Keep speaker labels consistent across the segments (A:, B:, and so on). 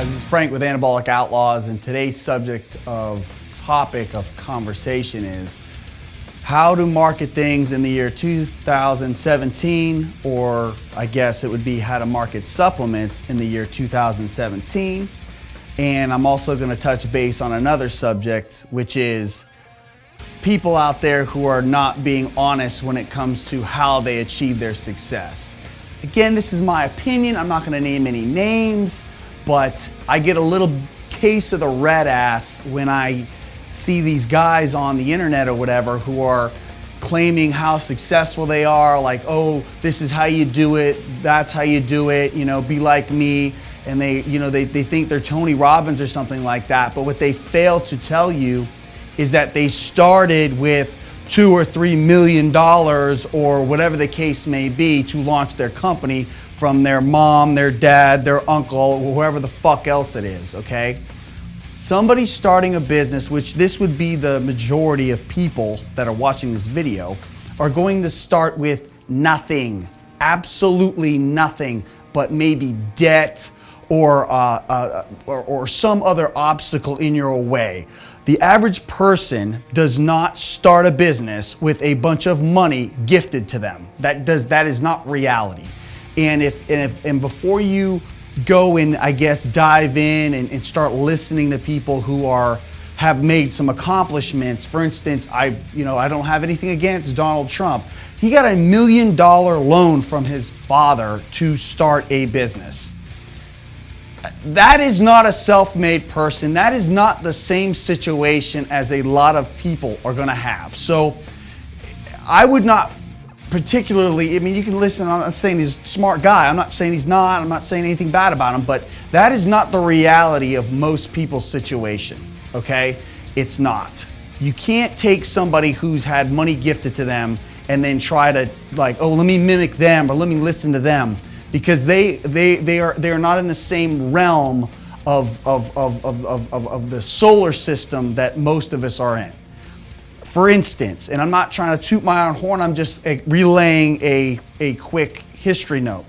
A: guys, this is Frank with Anabolic Outlaws, and today's topic of conversation is how to market things in the year 2017, or I guess it would be how to market supplements in the year 2017. And I'm also going to touch base on another subject, which is people out there who are not being honest when it comes to how they achieve their success. Again, this is my opinion. I'm not going to name any names, but I get a little case of the red ass when I see these guys on the internet or whatever who are claiming how successful they are, like, oh, this is how you do it, that's how you do it, be like me. And they think they're Tony Robbins or something like that. But what they fail to tell you is that they started with $2 or $3 million or whatever the case may be to launch their company from their mom, their dad, their uncle, or whoever the fuck else it is, okay? Somebody starting a business, which this would be the majority of people that are watching this video, are going to start with nothing, absolutely nothing, but maybe debt or some other obstacle in your way. The average person does not start a business with a bunch of money gifted to them. That is not reality. And before you go and I guess dive in and start listening to people who have made some accomplishments. For instance, I don't have anything against Donald Trump. He got $1 million loan from his father to start a business. That is not a self-made person. That is not the same situation as a lot of people are going to have. So I would not particularly, you can listen, I'm not saying he's a smart guy. I'm not saying he's not. I'm not saying anything bad about him. But that is not the reality of most people's situation, okay? It's not. You can't take somebody who's had money gifted to them and then try to let me mimic them or let me listen to them. Because they are not in the same realm of the solar system that most of us are in. For instance, and I'm not trying to toot my own horn, I'm just relaying a quick history note.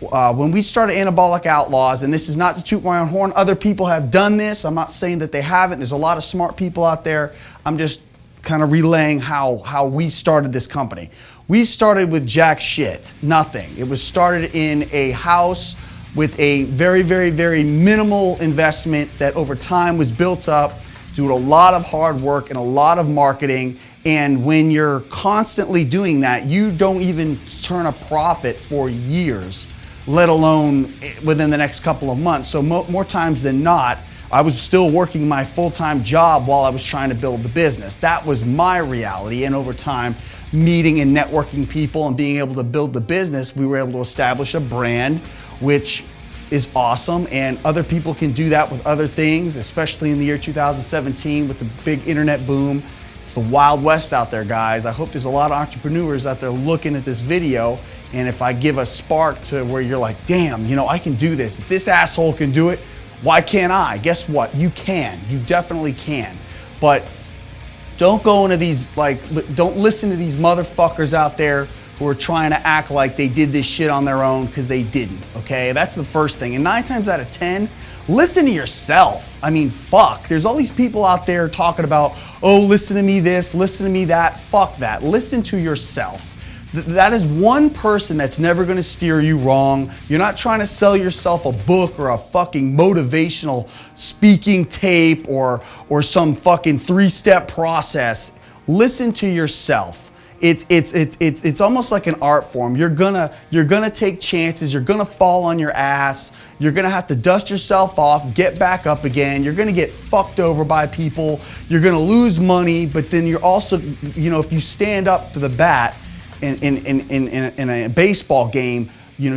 A: When we started Anabolic Outlaws, and this is not to toot my own horn, other people have done this. I'm not saying that they haven't. There's a lot of smart people out there. I'm just kind of relaying how we started this company. We started with jack shit, nothing. It was started in a house with a very, very, very minimal investment that over time was built up due to a lot of hard work and a lot of marketing. And when you're constantly doing that, you don't even turn a profit for years, let alone within the next couple of months. So more times than not, I was still working my full-time job while I was trying to build the business. That was my reality. And over time, meeting and networking people and being able to build the business, we were able to establish a brand, which is awesome. And other people can do that with other things, especially in the year 2017 with the big internet boom. It's the Wild West out there, guys. I hope there's a lot of entrepreneurs out there looking at this video. And if I give a spark to where you're like, damn, I can do this. If this asshole can do it, why can't I? Guess what? You can. You definitely can. But don't go into these, don't listen to these motherfuckers out there who are trying to act like they did this shit on their own, because they didn't, okay? That's the first thing. And 9 times out of 10, listen to yourself. Fuck. There's all these people out there talking about, oh, listen to me this, listen to me that. Fuck that. Listen to yourself. That is one person that's never going to steer you wrong. You're not trying to sell yourself a book or a fucking motivational speaking tape or some fucking 3-step process. Listen to yourself. It's almost like an art form. You're gonna take chances. You're gonna fall on your ass. You're gonna have to dust yourself off, get back up again. You're gonna get fucked over by people. You're gonna lose money, but then you're also, if you stand up to the bat in a baseball game,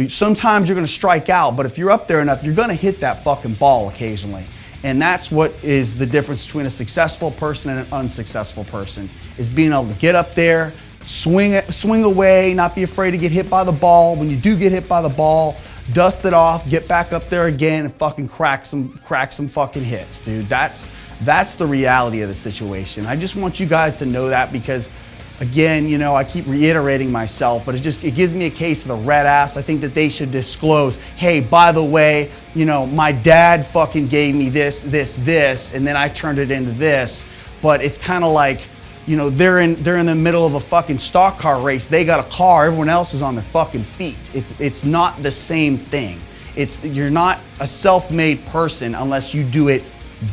A: sometimes you're going to strike out, but if you're up there enough, you're going to hit that fucking ball occasionally. And that's what is the difference between a successful person and an unsuccessful person, is being able to get up there, swing away, not be afraid to get hit by the ball. When you do get hit by the ball, dust it off, get back up there again, and fucking crack some fucking hits, dude. That's the reality of the situation. I just want you guys to know that, because Again, you know, I keep reiterating myself, but it gives me a case of the red ass. I think that they should disclose, hey, by the way, you know, my dad fucking gave me this, and then I turned it into this. But it's kind of like, you know, they're in the middle of a fucking stock car race. They got a car, everyone else is on their fucking feet. It's not the same thing. You're not a self-made person unless you do it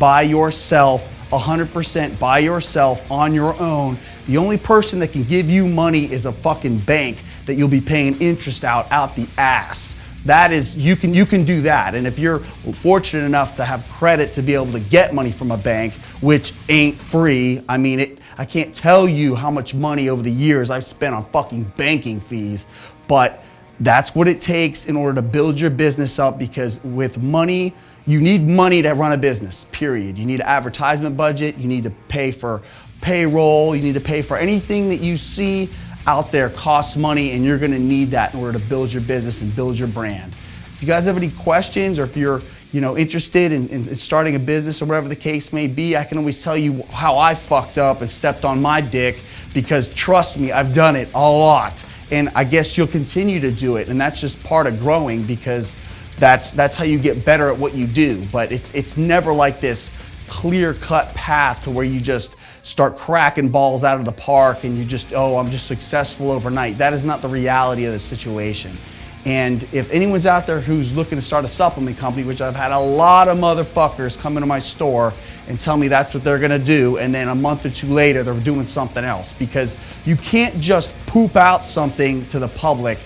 A: by yourself, 100% by yourself, on your own. The only person that can give you money is a fucking bank that you'll be paying interest out the ass. That is, you can do that. And if you're fortunate enough to have credit to be able to get money from a bank, which ain't free, I mean, I can't tell you how much money over the years I've spent on fucking banking fees, but that's what it takes in order to build your business up, because with money, you need money to run a business, period. You need an advertisement budget, you need to pay for payroll, you need to pay for anything that you see out there costs money, and you're gonna need that in order to build your business and build your brand. If you guys have any questions, or if you're interested in starting a business or whatever the case may be, I can always tell you how I fucked up and stepped on my dick, because trust me, I've done it a lot. And I guess you'll continue to do it, and that's just part of growing, because that's how you get better at what you do. But it's never like this clear-cut path to where you just start cracking balls out of the park and you just, oh, I'm just successful overnight. That is not the reality of the situation. And if anyone's out there who's looking to start a supplement company, which I've had a lot of motherfuckers come into my store and tell me that's what they're gonna do, and then a month or two later they're doing something else, because you can't just poop out something to the public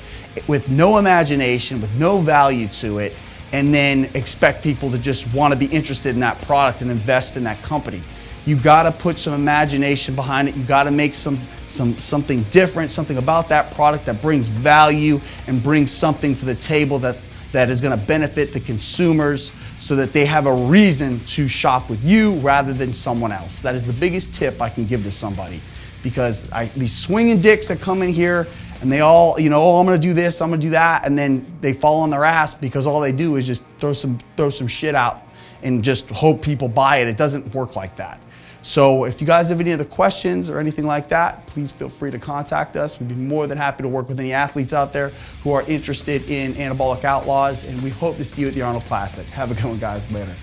A: with no imagination, with no value to it, and then expect people to just want to be interested in that product and invest in that company. You got to put some imagination behind it. You got to make something different, something about that product that brings value and brings something to the table that is going to benefit the consumers, so that they have a reason to shop with you rather than someone else. That is the biggest tip I can give to somebody, because these swinging dicks that come in here and they all, oh, I'm gonna do this, I'm gonna do that, and then they fall on their ass because all they do is just throw some shit out and just hope people buy it. It doesn't work like that. So if you guys have any other questions or anything like that, please feel free to contact us. We'd be more than happy to work with any athletes out there who are interested in Anabolic Outlaws, and we hope to see you at the Arnold Classic. Have a good one, guys. Later.